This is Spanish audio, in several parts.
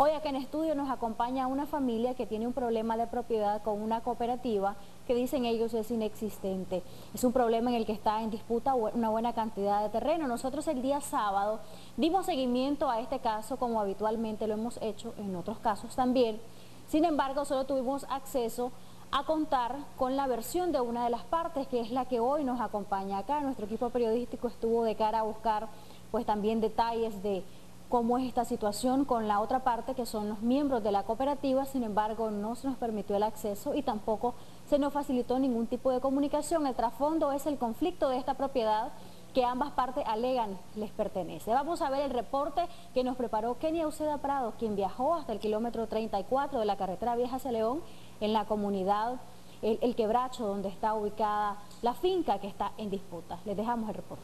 Hoy acá en estudio nos acompaña una familia que tiene un problema de propiedad con una cooperativa que dicen ellos es inexistente. Es un problema en el que está en disputa una buena cantidad de terreno. Nosotros el día sábado dimos seguimiento a este caso como habitualmente lo hemos hecho en otros casos también. Sin embargo, solo tuvimos acceso a contar con la versión de una de las partes, que es la que hoy nos acompaña acá. Nuestro equipo periodístico estuvo de cara a buscar pues también detalles de cómo es esta situación con la otra parte, que son los miembros de la cooperativa. Sin embargo, no se nos permitió el acceso y tampoco se nos facilitó ningún tipo de comunicación. El trasfondo es el conflicto de esta propiedad que ambas partes alegan les pertenece. Vamos a ver el reporte que nos preparó Kenia Uceda Prado, quien viajó hasta el kilómetro 34 de la carretera vieja hacia León, en la comunidad El Quebracho, donde está ubicada la finca que está en disputa. Les dejamos el reporte.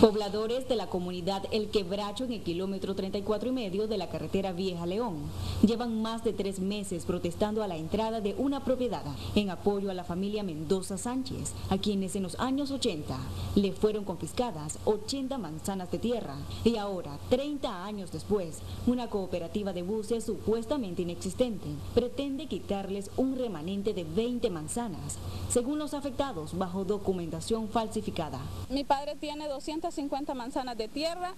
Pobladores de la comunidad El Quebracho en el kilómetro 34,5 de la carretera Vieja León llevan más de 3 meses protestando a la entrada de una propiedad en apoyo a la familia Mendoza Sánchez, a quienes en los años 80 le fueron confiscadas 80 manzanas de tierra y ahora, 30 años después, una cooperativa de buses supuestamente inexistente pretende quitarles un remanente de 20 manzanas, según los afectados, bajo documentación falsificada. Mi padre tiene 250 manzanas de tierra,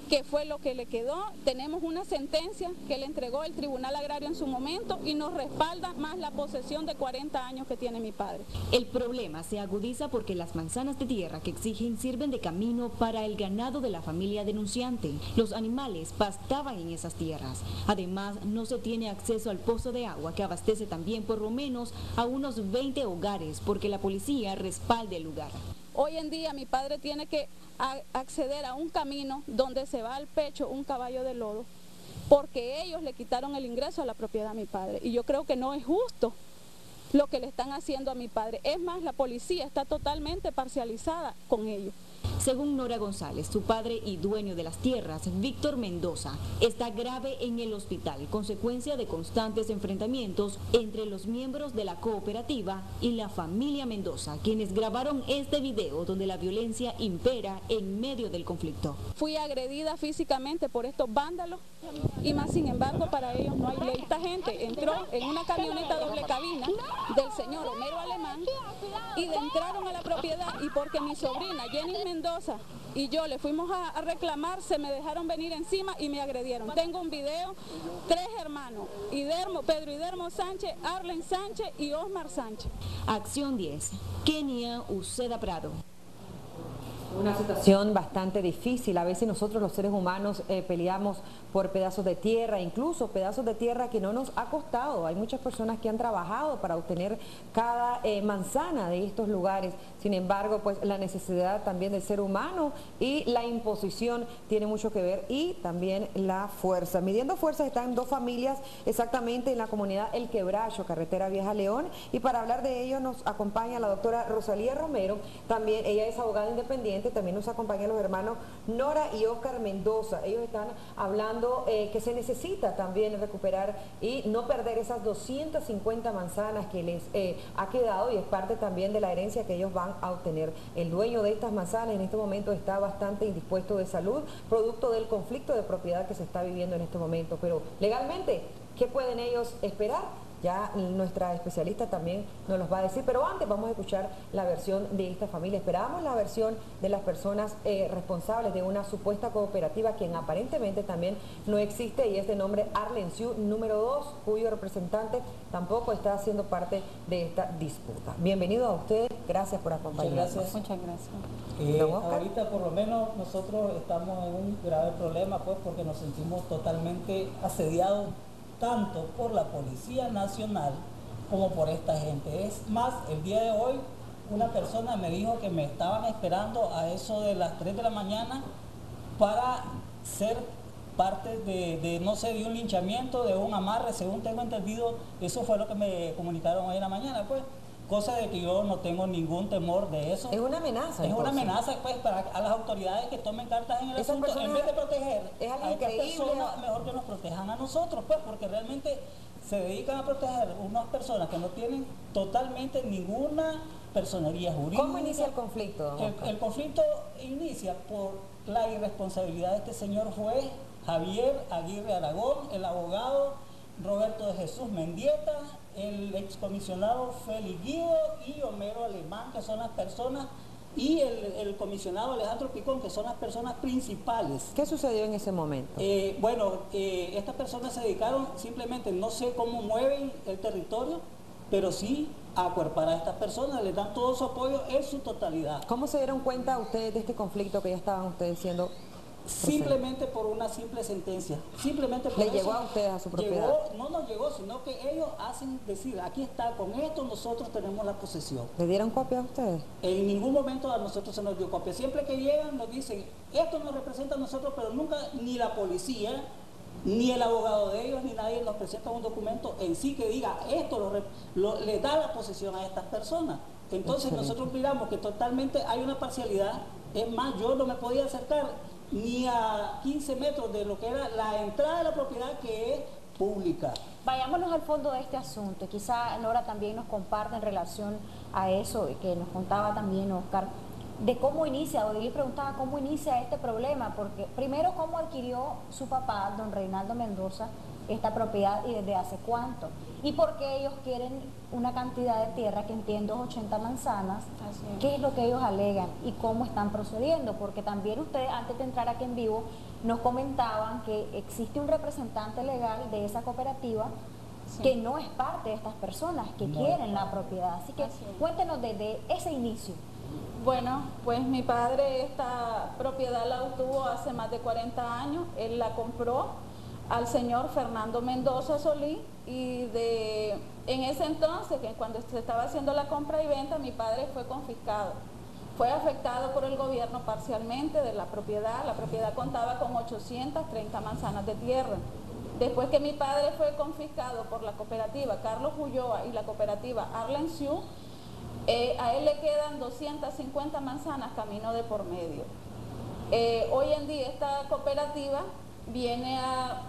que fue lo que le quedó. Tenemos una sentencia que le entregó el Tribunal Agrario en su momento y nos respalda más la posesión de 40 años que tiene mi padre. El problema se agudiza porque las manzanas de tierra que exigen sirven de camino para el ganado de la familia denunciante. Los animales pastaban en esas tierras. Además, no se tiene acceso al pozo de agua que abastece también por lo menos a unos 20 hogares porque la policía respalda el lugar. Hoy en día mi padre tiene que acceder a un camino donde se va al pecho un caballo de lodo, porque ellos le quitaron el ingreso a la propiedad a mi padre. Y yo creo que no es justo lo que le están haciendo a mi padre. Es más, la policía está totalmente parcializada con ellos. Según Nora González, su padre y dueño de las tierras, Víctor Mendoza, está grave en el hospital, consecuencia de constantes enfrentamientos entre los miembros de la cooperativa y la familia Mendoza, quienes grabaron este video donde la violencia impera en medio del conflicto. Fui agredida físicamente por estos vándalos y más sin embargo para ellos no hay ley. Esta gente entró en una camioneta doble cabina del señor Homero Alemán y entraron a la propiedad, y porque mi sobrina Jenny Mendoza y yo le fuimos a reclamar, se me dejaron venir encima y me agredieron. Tengo un video, 3 hermanos, Pedro Idermo Sánchez, Arlen Sánchez y Osmar Sánchez. Acción 10, Kenia Uceda Prado. Una situación bastante difícil. A veces nosotros los seres humanos peleamos por pedazos de tierra, incluso pedazos de tierra que no nos ha costado. Hay muchas personas que han trabajado para obtener cada manzana de estos lugares. Sin embargo, pues la necesidad también del ser humano y la imposición tiene mucho que ver, y también la fuerza. Midiendo fuerzas están 2 familias exactamente en la comunidad El Quebracho, carretera Vieja León, y para hablar de ello nos acompaña la doctora Rosalía Romero. También ella es abogada independiente. También nos acompañan los hermanos Nora y Oscar Mendoza. Ellos están hablando que se necesita también recuperar y no perder esas 250 manzanas que les ha quedado, y es parte también de la herencia que ellos van a obtener. El dueño de estas manzanas en este momento está bastante indispuesto de salud, producto del conflicto de propiedad que se está viviendo en este momento. Pero legalmente, ¿qué pueden ellos esperar? Ya nuestra especialista también nos los va a decir, pero antes vamos a escuchar la versión de esta familia. Esperábamos la versión de las personas responsables de una supuesta cooperativa, quien aparentemente también no existe, y es de nombre Arlen Siu, número 2, cuyo representante tampoco está haciendo parte de esta disputa. Bienvenido a ustedes, gracias por acompañarnos. Muchas gracias. Ahorita por lo menos nosotros estamos en un grave problema, pues, porque nos sentimos totalmente asediados tanto por la Policía Nacional como por esta gente. Es más, el día de hoy una persona me dijo que me estaban esperando a eso de las 3 de la mañana para ser parte de no sé, de un linchamiento, de un amarre, según tengo entendido. Eso fue lo que me comunicaron hoy en la mañana, pues. Cosa de que yo no tengo ningún temor de eso. Es una amenaza. Es una amenaza, pues, para a las autoridades que tomen cartas en el asunto. En vez de proteger a estas personas, mejor que nos protejan a nosotros, pues, porque realmente se dedican a proteger unas personas que no tienen totalmente ninguna personería jurídica. ¿Cómo inicia el conflicto? El conflicto inicia por la irresponsabilidad de este señor juez Javier Aguirre Aragón, el abogado Roberto de Jesús Mendieta, el excomisionado Félix Guido y Homero Alemán, que son las personas, y el comisionado Alejandro Picón, que son las personas principales. ¿Qué sucedió en ese momento? Estas personas se dedicaron simplemente, no sé cómo mueven el territorio, pero sí a acuerpar a estas personas, les dan todo su apoyo en su totalidad. ¿Cómo se dieron cuenta ustedes de este conflicto que ya estaban ustedes siendo? Simplemente por una simple sentencia. Simplemente por ¿Le eso llegó a ustedes a su propiedad? No nos llegó, sino que ellos hacen decir, aquí está, con esto nosotros tenemos la posesión. ¿Le dieron copia a ustedes? En ningún momento a nosotros se nos dio copia. Siempre que llegan nos dicen, esto nos representa a nosotros, pero nunca ni la policía, ni el abogado de ellos, ni nadie nos presenta un documento en sí que diga, esto le da la posesión a estas personas. Entonces nosotros miramos que totalmente hay una parcialidad. Es más, yo no me podía acercar ni a 15 metros de lo que era la entrada de la propiedad, que es pública. Vayámonos al fondo de este asunto. Quizá Nora también nos comparte en relación a eso que nos contaba también Oscar, de cómo inicia, o le preguntaba cómo inicia este problema, porque primero cómo adquirió su papá, don Reinaldo Mendoza, esta propiedad y desde hace cuánto, y por qué ellos quieren una cantidad de tierra que entiendo es 80 manzanas, qué es lo que ellos alegan y cómo están procediendo, porque también ustedes antes de entrar aquí en vivo nos comentaban que existe un representante legal de esa cooperativa que no es parte de estas personas que quieren la propiedad, así que cuéntenos desde ese inicio. Bueno, pues mi padre esta propiedad la obtuvo hace más de 40 años, él la compró al señor Fernando Mendoza Solí, y en ese entonces, que cuando se estaba haciendo la compra y venta, mi padre fue confiscado. Fue afectado por el gobierno parcialmente de la propiedad contaba con 830 manzanas de tierra. Después que mi padre fue confiscado por la cooperativa Carlos Ulloa y la cooperativa Arlen Siu, a él le quedan 250 manzanas camino de por medio. Hoy en día esta cooperativa viene a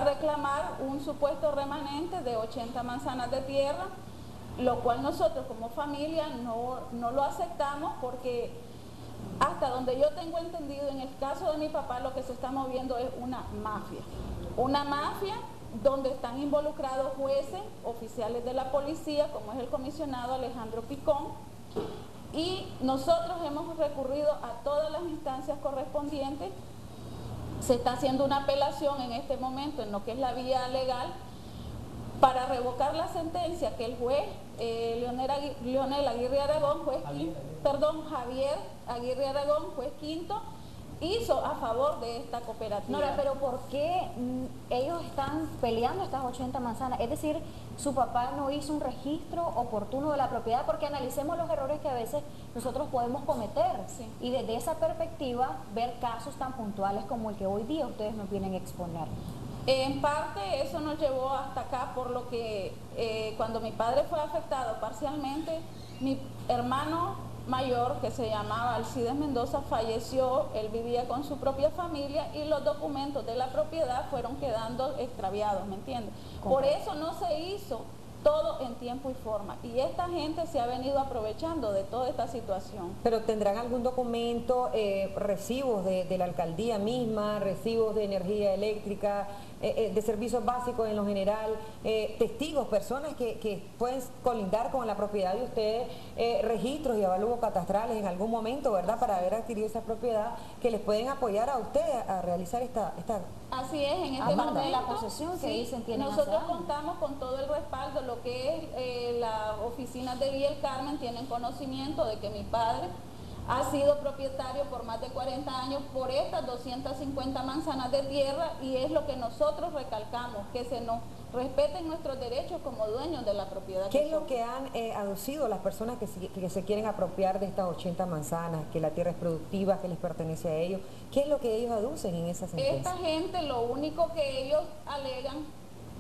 reclamar un supuesto remanente de 80 manzanas de tierra, lo cual nosotros como familia no lo aceptamos, porque hasta donde yo tengo entendido, en el caso de mi papá lo que se está moviendo es una mafia donde están involucrados jueces, oficiales de la policía, como es el comisionado Alejandro Picón, y nosotros hemos recurrido a todas las instancias correspondientes. Se está haciendo una apelación en este momento en lo que es la vía legal para revocar la sentencia que el juez Javier Aguirre Aragón, juez quinto, hizo a favor de esta cooperativa. Nora, pero ¿por qué ellos están peleando estas 80 manzanas? Es decir, su papá no hizo un registro oportuno de la propiedad, porque analicemos los errores que a veces nosotros podemos cometer, y desde esa perspectiva ver casos tan puntuales como el que hoy día ustedes nos vienen a exponer. En parte eso nos llevó hasta acá, por lo que cuando mi padre fue afectado parcialmente, mi hermano mayor, que se llamaba Alcides Mendoza, falleció. Él vivía con su propia familia y los documentos de la propiedad fueron quedando extraviados, ¿me entiendes? Por eso no se hizo todo en tiempo y forma, y esta gente se ha venido aprovechando de toda esta situación. ¿Pero tendrán algún documento, recibos de la alcaldía misma, recibos de energía eléctrica, de servicios básicos en lo general, testigos, personas que pueden colindar con la propiedad de ustedes, registros y avalúos catastrales en algún momento, ¿verdad?, para haber adquirido esa propiedad, que les pueden apoyar a ustedes a realizar esta Así es, en este momento la posesión que dicen tienen nosotros contamos con todo el respaldo, lo que es la oficina de Villa El Carmen tienen conocimiento de que mi padre ha sido propietario por más de 40 años por estas 250 manzanas de tierra, y es lo que nosotros recalcamos, que se nos respeten nuestros derechos como dueños de la propiedad. ¿Qué es lo que han aducido las personas que se quieren apropiar de estas 80 manzanas, que la tierra es productiva, que les pertenece a ellos? ¿Qué es lo que ellos aducen en esa sentencia? Esta gente, lo único que ellos alegan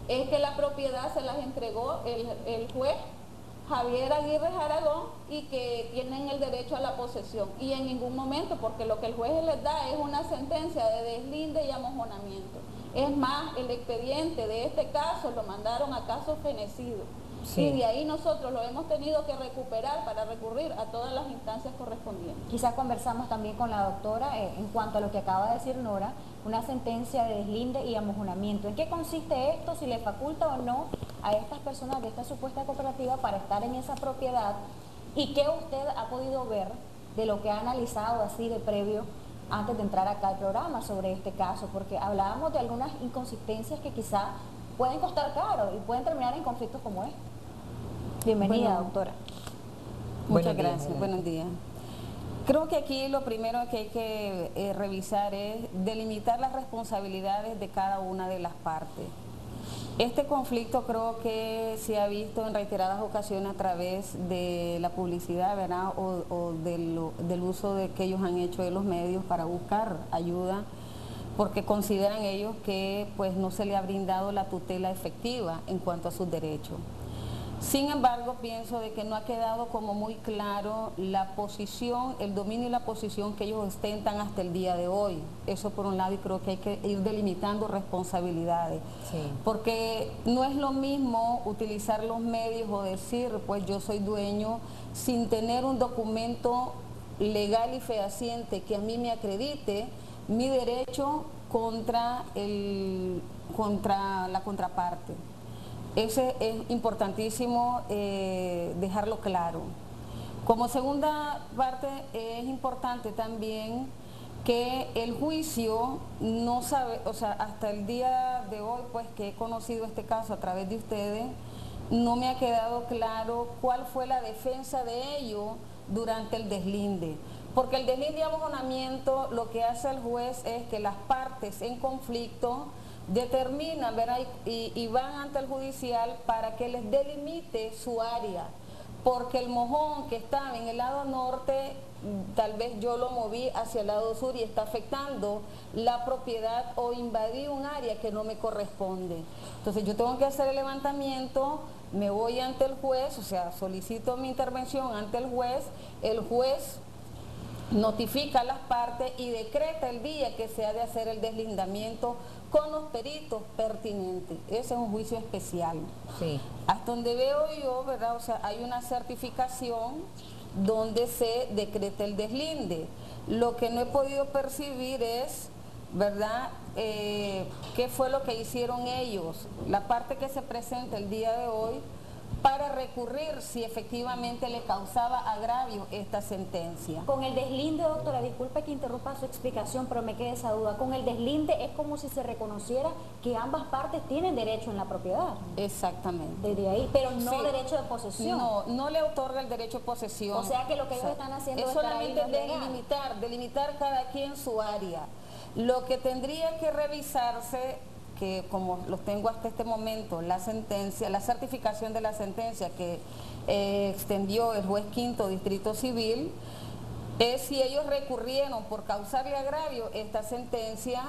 es que la propiedad se las entregó el juez Javier Aguirre Aragón, y que tienen el derecho a la posesión, y en ningún momento, porque lo que el juez les da es una sentencia de deslinde y amojonamiento. Es más, el expediente de este caso lo mandaron a caso fenecido. Sí. Y de ahí nosotros lo hemos tenido que recuperar para recurrir a todas las instancias correspondientes. Quizás conversamos también con la doctora en cuanto a lo que acaba de decir Nora, una sentencia de deslinde y amojonamiento. ¿En qué consiste esto? Si le faculta o no a estas personas de esta supuesta cooperativa para estar en esa propiedad, y qué usted ha podido ver de lo que ha analizado así de previo antes de entrar acá al programa sobre este caso, porque hablábamos de algunas inconsistencias que quizá pueden costar caro y pueden terminar en conflictos como este. Bienvenida, Bueno, doctora. Muchas gracias, buenos días. Creo que aquí lo primero que hay que revisar es delimitar las responsabilidades de cada una de las partes. Este conflicto creo que se ha visto en reiteradas ocasiones a través de la publicidad, ¿verdad? O del uso que ellos han hecho de los medios para buscar ayuda, porque consideran ellos que pues no se le ha brindado la tutela efectiva en cuanto a sus derechos. Sin embargo, pienso de que no ha quedado como muy claro la posición, el dominio y la posición que ellos ostentan hasta el día de hoy. Eso por un lado, y creo que hay que ir delimitando responsabilidades. Sí. Porque no es lo mismo utilizar los medios o decir, pues yo soy dueño, sin tener un documento legal y fehaciente que a mí me acredite mi derecho contra la contraparte. Ese es importantísimo dejarlo claro. Como segunda parte, es importante también que el juicio no sabe, o sea, hasta el día de hoy, pues que he conocido este caso a través de ustedes, no me ha quedado claro cuál fue la defensa de ellos durante el deslinde. Porque el deslinde y amojonamiento, lo que hace el juez es que las partes en conflicto determinan, ¿verdad? Y van ante el judicial para que les delimite su área, porque el mojón que estaba en el lado norte, tal vez yo lo moví hacia el lado sur y está afectando la propiedad o invadí un área que no me corresponde. Entonces yo tengo que hacer el levantamiento, me voy ante el juez, o sea, solicito mi intervención ante el juez notifica a las partes y decreta el día que se ha de hacer el deslindamiento con los peritos pertinentes. Ese es un juicio especial. Sí. Hasta donde veo yo, ¿verdad? O sea, hay una certificación donde se decreta el deslinde. Lo que no he podido percibir es, ¿verdad?, qué fue lo que hicieron ellos, la parte que se presenta el día de hoy, para recurrir si efectivamente le causaba agravio esta sentencia. Con el deslinde, doctora, disculpe que interrumpa su explicación, pero me queda esa duda. Con el deslinde es como si se reconociera que ambas partes tienen derecho en la propiedad. Exactamente. Desde ahí, pero no Sí. derecho de posesión. No le otorga el derecho de posesión. O sea que lo que ellos están haciendo es es estar ahí solamente delimitar cada quien su área. Lo que tendría que revisarse, que como los tengo hasta este momento, la sentencia, la certificación de la sentencia que extendió el juez quinto Distrito Civil, es si ellos recurrieron por causarle agravio esta sentencia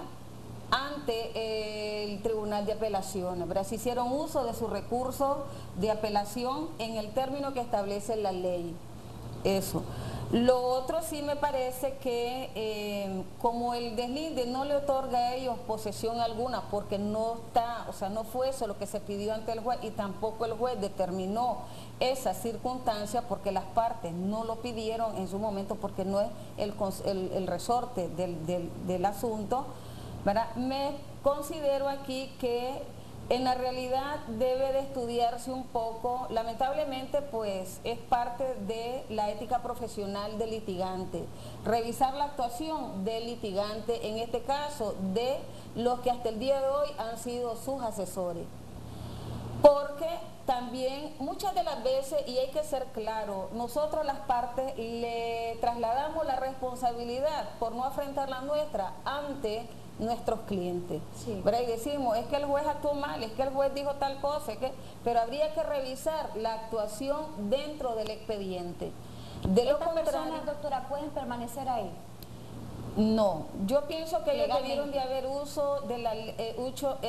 ante el Tribunal de Apelaciones, ¿verdad? Si hicieron uso de su recurso de apelación en el término que establece la ley. Eso. Lo otro sí me parece que como el deslinde no le otorga a ellos posesión alguna porque no está, o sea, no fue eso lo que se pidió ante el juez y tampoco el juez determinó esa circunstancia porque las partes no lo pidieron en su momento porque no es el resorte del asunto, ¿verdad? Me considero aquí que en la realidad debe de estudiarse un poco, lamentablemente pues es parte de la ética profesional del litigante, revisar la actuación del litigante, en este caso de los que hasta el día de hoy han sido sus asesores. Porque también muchas de las veces, y hay que ser claro, nosotros las partes le trasladamos la responsabilidad por no afrontar la nuestra ante nuestros clientes, sí. ¿verdad? Y decimos, es que el juez actuó mal, es que el juez dijo tal cosa, pero habría que revisar la actuación dentro del expediente. De lo ¿Estas contrario, personas, doctora, pueden permanecer ahí? no, yo pienso que ellos Legalmente. debieron de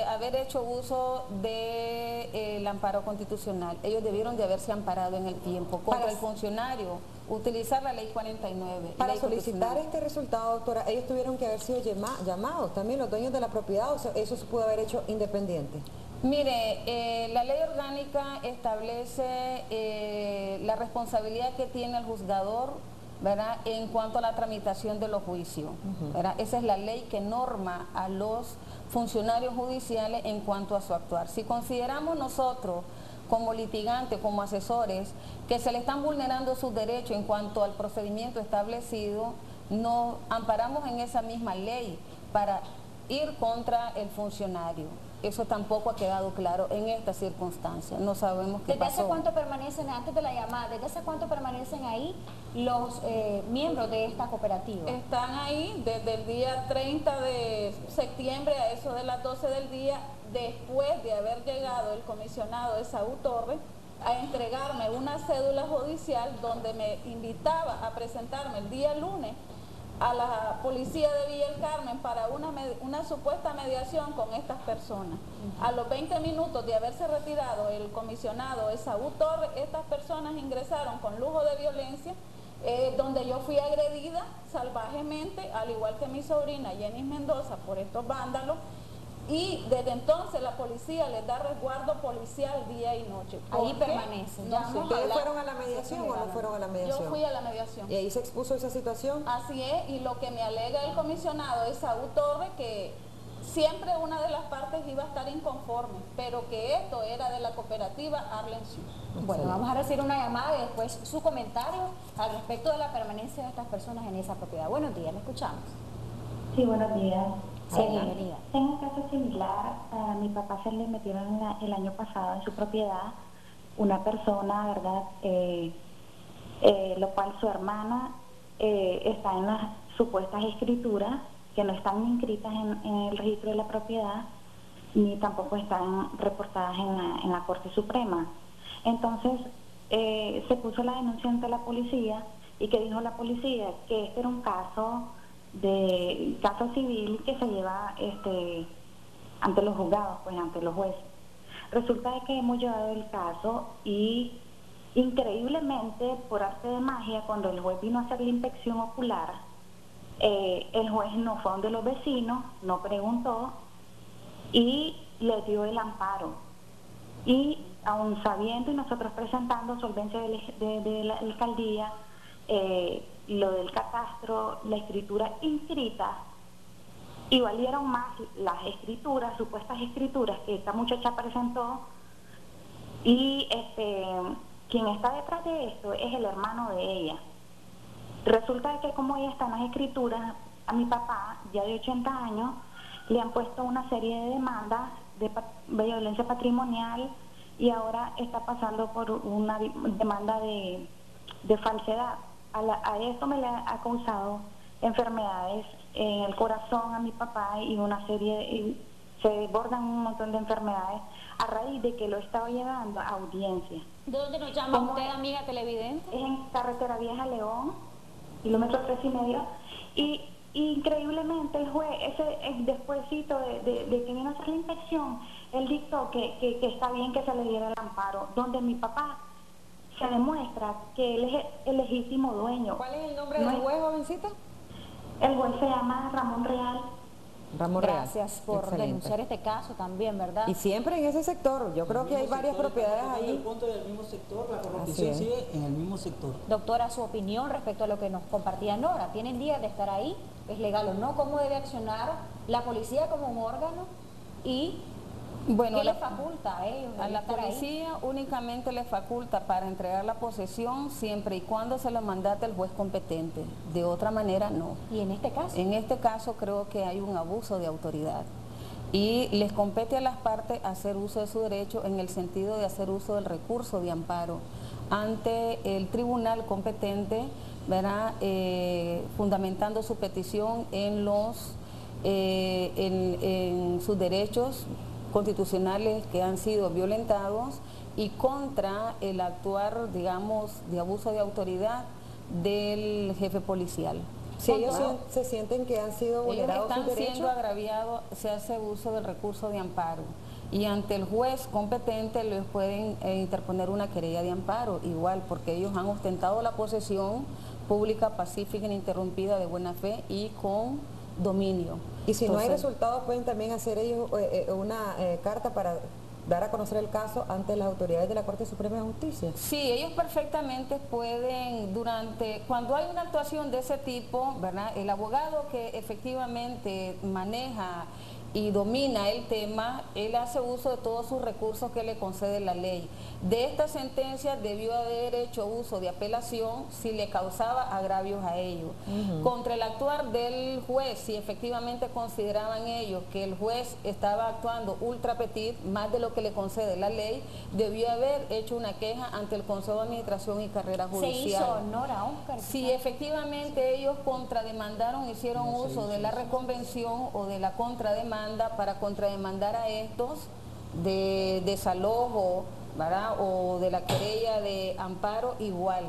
haber hecho uso del amparo constitucional. Ellos debieron de haberse amparado en el tiempo contra el funcionario, utilizar la ley 49. Para ley solicitar constitucional. este resultado, doctora, ellos tuvieron que haber sido llamados también los dueños de la propiedad, o sea, eso se pudo haber hecho independiente. Mire, la ley orgánica establece la responsabilidad que tiene el juzgador, ¿verdad?, en cuanto a la tramitación de los juicios, ¿verdad? Esa es la ley que norma a los funcionarios judiciales en cuanto a su actuar. Si consideramos nosotros como litigantes, como asesores, que se le están vulnerando sus derechos en cuanto al procedimiento establecido, nos amparamos en esa misma ley para ir contra el funcionario. Eso tampoco ha quedado claro en esta circunstancia. No sabemos qué pasó. ¿Desde hace cuánto permanecen, antes de la llamada, desde hace cuánto permanecen ahí los miembros de esta cooperativa? Están ahí desde el día 30 de septiembre a eso de las 12 del día, después de haber llegado el comisionado Esaú Torres a entregarme una cédula judicial donde me invitaba a presentarme el día lunes a la policía de Villa El Carmen para una supuesta mediación con estas personas. A los 20 minutos de haberse retirado el comisionado Esaú Torres, estas personas ingresaron con lujo de violencia, donde yo fui agredida salvajemente, al igual que mi sobrina Jenny Mendoza, por estos vándalos, y desde entonces la policía les da resguardo policial día y noche. Ahí permanecen. No sé. ¿Ustedes fueron a la mediación o no fueron a la mediación? Yo fui a la mediación. ¿Y ahí se expuso esa situación? Así es, y lo que me alega el comisionado es Esaú Torres, que siempre una de las partes iba a estar inconforme, pero que esto era de la cooperativa Arlencio. Bueno, vamos a recibir una llamada y después su comentario al respecto de la permanencia de estas personas en esa propiedad. Buenos días, le escuchamos. Sí, buenos días. Sí, bienvenida. En un caso similar, a mi papá se le metieron el año pasado en su propiedad una persona, ¿verdad? Lo cual su hermana está en las supuestas escrituras que no están inscritas en el registro de la propiedad ni tampoco están reportadas en la Corte Suprema. Entonces se puso la denuncia ante la policía y que dijo la policía que este era un caso civil que se lleva ante los juzgados, pues ante los jueces. Resulta de que hemos llevado el caso y increíblemente, por arte de magia, cuando el juez vino a hacer la inspección ocular, el juez no fue donde los vecinos, no preguntó y le dio el amparo. Y aún sabiendo y nosotros presentando solvencia de la alcaldía, lo del catastro, la escritura inscrita, y valieron más las escrituras, supuestas escrituras que esta muchacha presentó, y quien está detrás de esto es el hermano de ella. Resulta que como ella está en las escrituras, a mi papá, ya de 80 años, le han puesto una serie de demandas de violencia patrimonial y ahora está pasando por una demanda de falsedad. A esto me le ha causado enfermedades en el corazón a mi papá y una serie, se desbordan un montón de enfermedades a raíz de que lo estaba llevando a audiencia. ¿De dónde nos llama usted, amiga televidente? Es en Carretera Vieja León, kilómetro 3,5, y increíblemente el juez, despuésito de que vino a hacer la inspección, él dictó que está bien que se le diera el amparo, donde mi papá se demuestra que él es el legítimo dueño. ¿Cuál es el nombre del juez, jovencita? El juez se llama Ramón Real. Ramón Real. Gracias por Excelente. denunciar este caso también, ¿verdad? Y siempre en ese sector, yo creo que hay varias propiedades En el ahí. punto del mismo sector, la corrupción es. sigue en el mismo sector. Doctora, su opinión respecto a lo que nos compartía Nora. ¿Tienen días de estar ahí? ¿Es legal o no? ¿Cómo debe accionar la policía como un órgano? ¿Y Bueno, qué le faculta a ellos? A la estar ahí? policía únicamente le faculta para entregar la posesión siempre y cuando se la mandate el juez competente. De otra manera, no. ¿Y en este caso? En este caso creo que hay un abuso de autoridad y les compete a las partes hacer uso de su derecho en el sentido de hacer uso del recurso de amparo ante el tribunal competente, ¿verdad? Fundamentando su petición en sus derechos constitucionales que han sido violentados y contra el actuar, digamos, de abuso de autoridad del jefe policial. Si ellos se sienten que han sido Ellos vulnerados sus están derechos, siendo agraviados, se hace uso del recurso de amparo y ante el juez competente les pueden interponer una querella de amparo, igual, porque ellos han ostentado la posesión pública, pacífica, ininterrumpida, de buena fe y con dominio. y si no hay Entonces, resultados pueden también hacer ellos una carta para dar a conocer el caso ante las autoridades de la Corte Suprema de Justicia? Sí, ellos perfectamente pueden, cuando hay una actuación de ese tipo, ¿verdad? El abogado que efectivamente maneja y domina el tema, él hace uso de todos sus recursos que le concede la ley. De esta sentencia debió haber hecho uso de apelación si le causaba agravios a ellos. Contra el actuar del juez, si efectivamente consideraban ellos que el juez estaba actuando ultra petit, más de lo que le concede la ley, debió haber hecho una queja ante el Consejo de Administración y Carrera Judicial. ¿Se hizo honor a Óscar? Si efectivamente ellos contrademandaron, hicieron uso de la reconvención o de la contrademanda para contrademandar a estos de desalojo, ¿verdad? O de la querella de amparo, igual.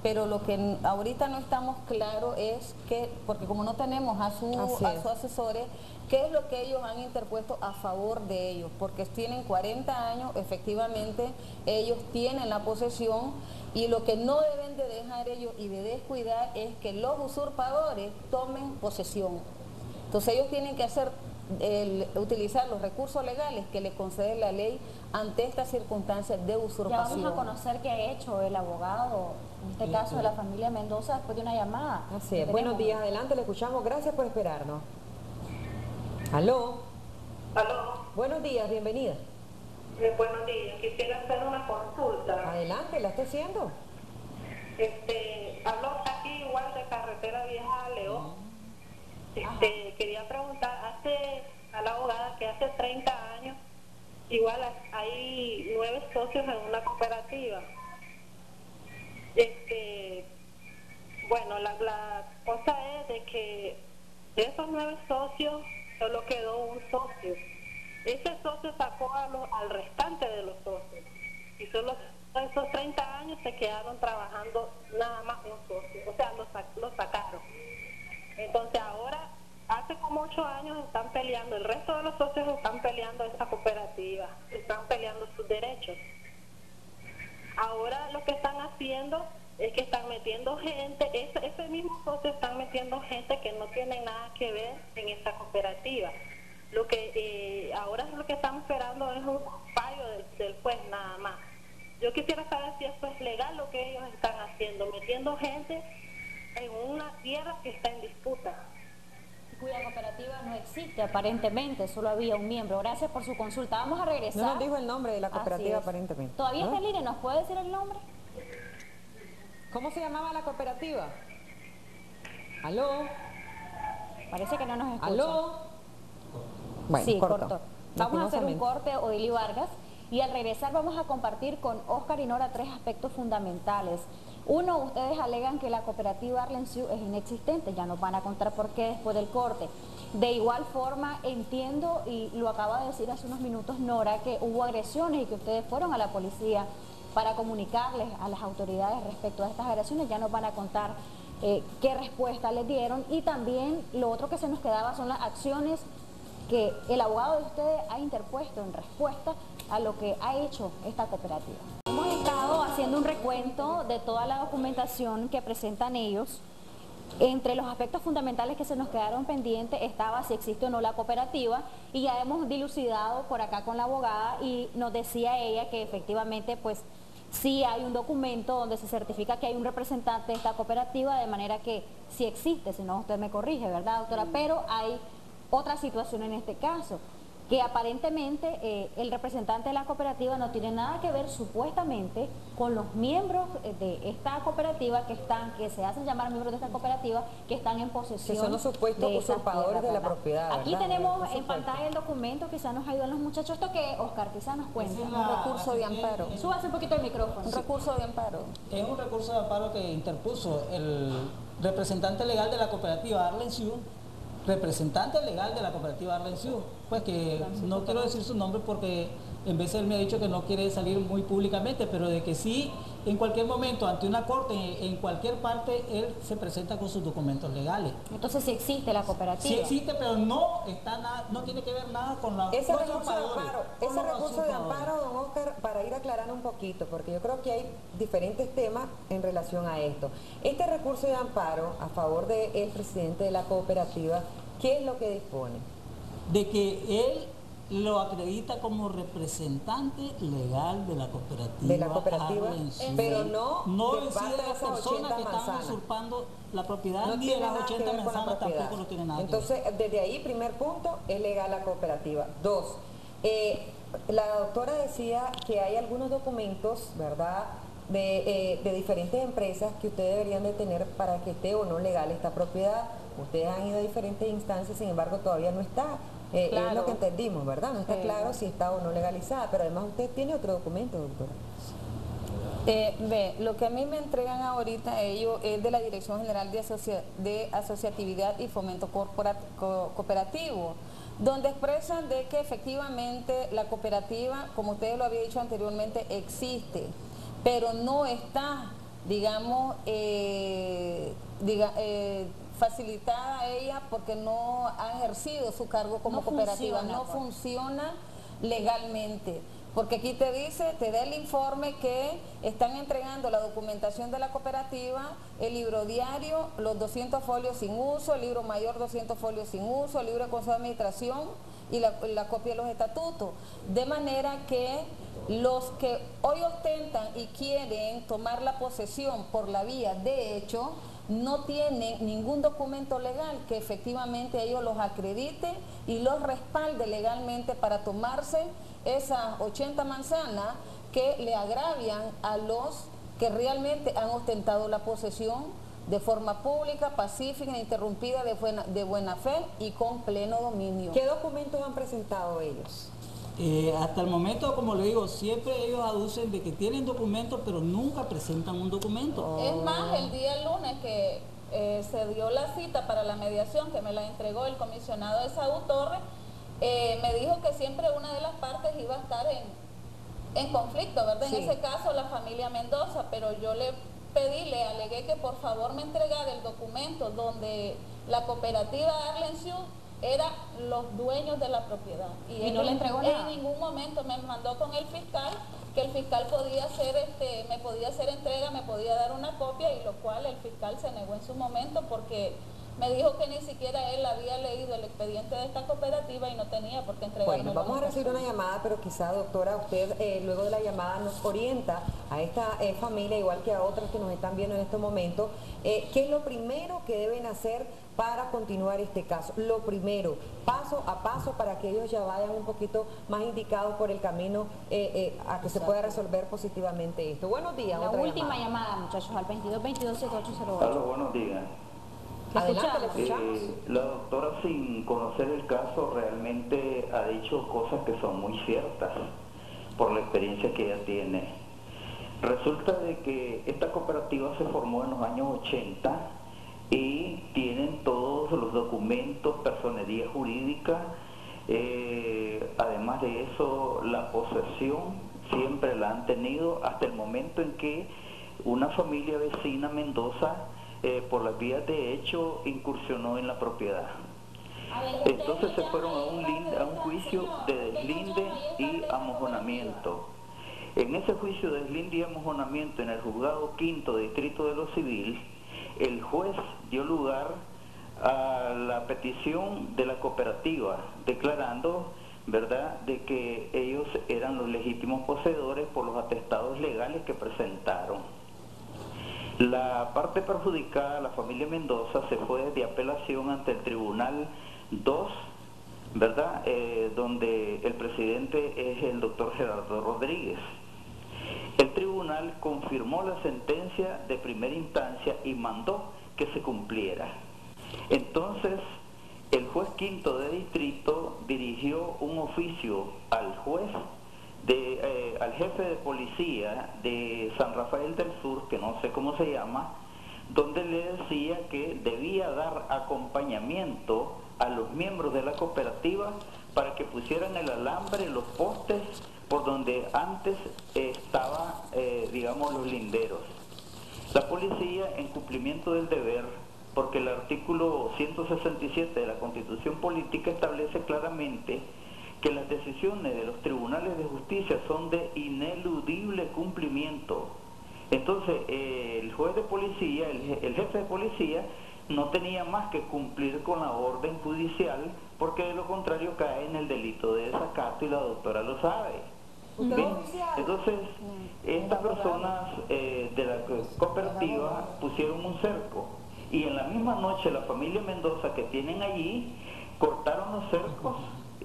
Pero lo que ahorita no estamos claros es que, porque como no tenemos a sus asesores, ¿qué es lo que ellos han interpuesto a favor de ellos? Porque tienen 40 años, efectivamente, ellos tienen la posesión, y lo que no deben de dejar ellos y de descuidar es que los usurpadores tomen posesión. Entonces ellos tienen que utilizar los recursos legales que le concede la ley ante estas circunstancias de usurpación. Ya vamos a conocer qué ha hecho el abogado, en este caso de la familia Mendoza, después de una llamada. Así es. Buenos días, adelante, le escuchamos. Gracias por esperarnos. ¿Aló? ¿Aló? Buenos días, bienvenida. Buenos días, quisiera hacer una consulta. Adelante, ¿la está haciendo? Hablo aquí igual de Carretera Vieja a León. Quería preguntar a la abogada que hace 30 años igual hay 9 socios en una cooperativa. Bueno, la cosa es de que de esos 9 socios solo quedó un socio. Ese socio sacó al restante de los socios y solo esos 30 años se quedaron trabajando nada más un socio, o sea, lo sacaron. Entonces ahora, hace como 8 años están peleando, el resto de los socios están peleando esa cooperativa, están peleando sus derechos. Ahora lo que están haciendo es que están metiendo gente, ese mismo socio están metiendo gente que no tiene nada que ver en esa cooperativa. Lo que ahora lo que estamos esperando es un fallo del juez nada más. Yo quisiera saber si esto es legal lo que ellos están haciendo, metiendo gente en una tierra que está en disputa. Cuya cooperativa no existe aparentemente, solo había un miembro. Gracias por su consulta. Vamos a regresar. No nos dijo el nombre de la cooperativa aparentemente. ¿Todavía está en línea? ¿Nos puede decir el nombre? ¿Cómo se llamaba la cooperativa? ¿Aló? Parece que no nos escucha. ¿Aló? Bueno, sí, cortó. Vamos a hacer un corte, Odili Vargas, y al regresar vamos a compartir con Óscar y Nora 3 aspectos fundamentales. Uno, ustedes alegan que la cooperativa Arlensiu es inexistente, ya nos van a contar por qué después del corte. De igual forma, entiendo, y lo acaba de decir hace unos minutos Nora, que hubo agresiones y que ustedes fueron a la policía para comunicarles a las autoridades respecto a estas agresiones. Ya nos van a contar qué respuesta les dieron, y también lo otro que se nos quedaba son las acciones que el abogado de ustedes ha interpuesto en respuesta a lo que ha hecho esta cooperativa. Hemos estado haciendo un recuento de toda la documentación que presentan ellos. Entre los aspectos fundamentales que se nos quedaron pendientes estaba si existe o no la cooperativa, y ya hemos dilucidado por acá con la abogada y nos decía ella que efectivamente pues sí hay un documento donde se certifica que hay un representante de esta cooperativa, de manera que sí existe, si no usted me corrige, ¿verdad, doctora? Pero hay otra situación en este caso, que aparentemente el representante de la cooperativa no tiene nada que ver supuestamente con los miembros de esta cooperativa que se hacen llamar miembros de esta cooperativa, que están en posesión. Que son los supuestos usurpadores de la propiedad, ¿verdad? Aquí tenemos en pantalla el documento, quizás nos ayudan los muchachos. ¿Esto qué, Óscar? Quizás nos cuenta. Un recurso de amparo. Súbase un poquito el micrófono. Un recurso de amparo. Es un recurso de amparo que interpuso el representante legal de la cooperativa Arlensiu, representante legal de la cooperativa Arlensiu, pues que no quiero decir su nombre porque en vez él me ha dicho que no quiere salir muy públicamente, pero de que sí, en cualquier momento, ante una corte, en cualquier parte, él se presenta con sus documentos legales. Entonces sí existe la cooperativa. Sí existe, pero no tiene que ver nada con la... Ese recurso de amparo, don Óscar, para ir aclarando un poquito, porque yo creo que hay diferentes temas en relación a esto. Este recurso de amparo a favor del presidente de la cooperativa, ¿qué es lo que dispone? De que él lo acredita como representante legal de la cooperativa. De la cooperativa, pero no en sí de las personas que están usurpando la propiedad, no ni de las 80 manzanas tampoco lo tiene nada. Entonces, desde ahí, primer punto, es legal la cooperativa. Dos, la doctora decía que hay algunos documentos, ¿verdad?, de diferentes empresas que ustedes deberían de tener para que esté o no legal esta propiedad. Ustedes han ido a diferentes instancias, sin embargo, todavía no está. Claro. Es lo que entendimos, ¿verdad? No está claro si está o no legalizada, pero además usted tiene otro documento, doctora. Lo que a mí me entregan ahorita ellos es de la Dirección General de Asociatividad y Fomento Cooperativo, donde expresan de que efectivamente la cooperativa, como ustedes lo había dicho anteriormente, existe, pero no está, digamos, facilitada a ella porque no ha ejercido su cargo como cooperativa, no funciona legalmente. Porque aquí te dice, te da el informe que están entregando la documentación de la cooperativa, el libro diario, los 200 folios sin uso, el libro mayor 200 folios sin uso, el libro de consejo de administración y la copia de los estatutos. De manera que los que hoy ostentan y quieren tomar la posesión por la vía de hecho, no tienen ningún documento legal que efectivamente ellos los acredite y los respalde legalmente para tomarse esas 80 manzanas que le agravian a los que realmente han ostentado la posesión de forma pública, pacífica, ininterrumpida, de buena fe y con pleno dominio. ¿Qué documentos han presentado ellos? Hasta el momento, como le digo, siempre ellos aducen de que tienen documentos, pero nunca presentan un documento. Es más, el día lunes que se dio la cita para la mediación, que me la entregó el comisionado de Esaú Torres, me dijo que siempre una de las partes iba a estar en conflicto, ¿verdad? Sí. En ese caso la familia Mendoza, pero yo le pedí, le alegué que por favor me entregara el documento donde la cooperativa Arlensiu eran los dueños de la propiedad. Y no le entregó nada. En ningún momento me mandó con el fiscal, que el fiscal podía hacer, me podía hacer entrega, me podía dar una copia, y lo cual el fiscal se negó en su momento porque me dijo que ni siquiera él había leído el expediente de esta cooperativa y no tenía por qué entregarme. Bueno, vamos a recibir una llamada, pero quizá, doctora, usted luego de la llamada nos orienta a esta familia, igual que a otras que nos están viendo en este momento, qué es lo primero que deben hacer para continuar este caso. Lo primero, paso a paso, para que ellos ya vayan un poquito más indicados por el camino a que se pueda resolver positivamente esto. Buenos días. La última llamada, muchachos, al 2222-7808. Hola, buenos días. Adelante, le escuchamos. La doctora, sin conocer el caso, realmente ha dicho cosas que son muy ciertas por la experiencia que ella tiene. Resulta de que esta cooperativa se formó en los años 80 y tienen todos los documentos, personería jurídica, además de eso la posesión siempre la han tenido hasta el momento en que una familia vecina, Mendoza, por las vías de hecho incursionó en la propiedad. Entonces se fueron a un juicio de deslinde y amojonamiento. En ese juicio de deslinde y amojonamiento en el juzgado quinto distrito de lo civil, el juez dio lugar a la petición de la cooperativa, declarando, ¿verdad?, de que ellos eran los legítimos poseedores por los atestados legales que presentaron. La parte perjudicada, la familia Mendoza, se fue de apelación ante el Tribunal 2, ¿verdad?, donde el presidente es el doctor Gerardo Rodríguez. El tribunal confirmó la sentencia de primera instancia y mandó que se cumpliera. Entonces, el juez quinto de distrito dirigió un oficio al juez, al jefe de policía de San Rafael del Sur, que no sé cómo se llama, donde le decía que debía dar acompañamiento a los miembros de la cooperativa para que pusieran el alambre en los postes por donde antes estaba, digamos, los linderos. La policía, en cumplimiento del deber, porque el artículo 167 de la Constitución Política establece claramente que las decisiones de los tribunales de justicia son de ineludible cumplimiento. Entonces, el juez de policía, el jefe de policía, no tenía más que cumplir con la orden judicial, porque de lo contrario cae en el delito de desacato y la doctora lo sabe. Entonces, estas personas de la cooperativa pusieron un cerco y en la misma noche la familia Mendoza que tienen allí cortaron los cercos,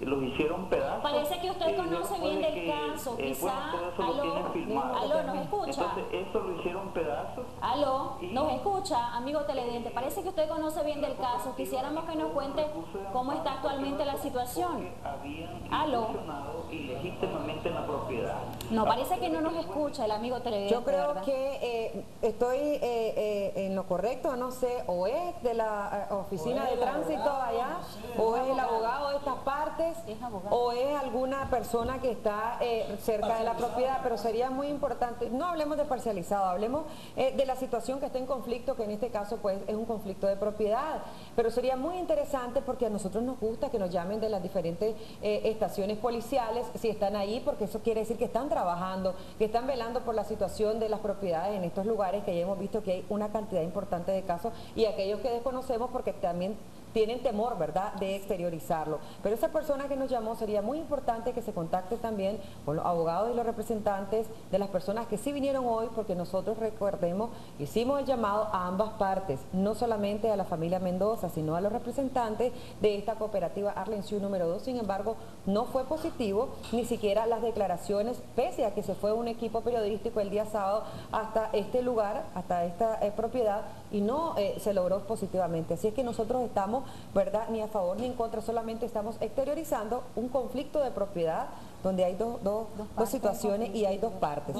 los hicieron pedazos. Parece que usted conoce bien del caso, quizá. Bueno, todo eso lo tienen filmado. Aló, ¿nos escucha? Entonces, eso lo hicieron pedazos. Aló, ¿nos escucha, amigo televidente? Parece que usted conoce bien del caso. Quisiéramos que nos cuente cómo está actualmente la situación. Aló. Ilegítimamente en la propiedad. No, parece que no nos escucha el amigo televidente. Yo creo ¿verdad? que estoy en lo correcto, no sé, o es de la oficina de tránsito allá, o es el abogado de estas partes, o es alguna persona que está cerca de la propiedad, pero sería muy importante, no hablemos de parcializado, hablemos de la situación que está en conflicto, que en este caso pues es un conflicto de propiedad, pero sería muy interesante porque a nosotros nos gusta que nos llamen de las diferentes estaciones policiales, si están ahí, porque eso quiere decir que están trabajando, que están velando por la situación de las propiedades en estos lugares, que ya hemos visto que hay una cantidad importante de casos, y aquellos que desconocemos porque también tienen temor, ¿verdad?, de exteriorizarlo. Pero esa persona que nos llamó, sería muy importante que se contacte también con los abogados y los representantes de las personas que sí vinieron hoy, porque nosotros, recordemos, hicimos el llamado a ambas partes, no solamente a la familia Mendoza, sino a los representantes de esta cooperativa Arlencio número 2. Sin embargo, no fue positivo, ni siquiera las declaraciones, pese a que se fue un equipo periodístico el día sábado hasta este lugar, hasta esta propiedad, y no se logró positivamente. Así es que nosotros estamos, ¿verdad?, ni a favor ni en contra, solamente estamos exteriorizando un conflicto de propiedad donde hay dos situaciones y hay dos partes.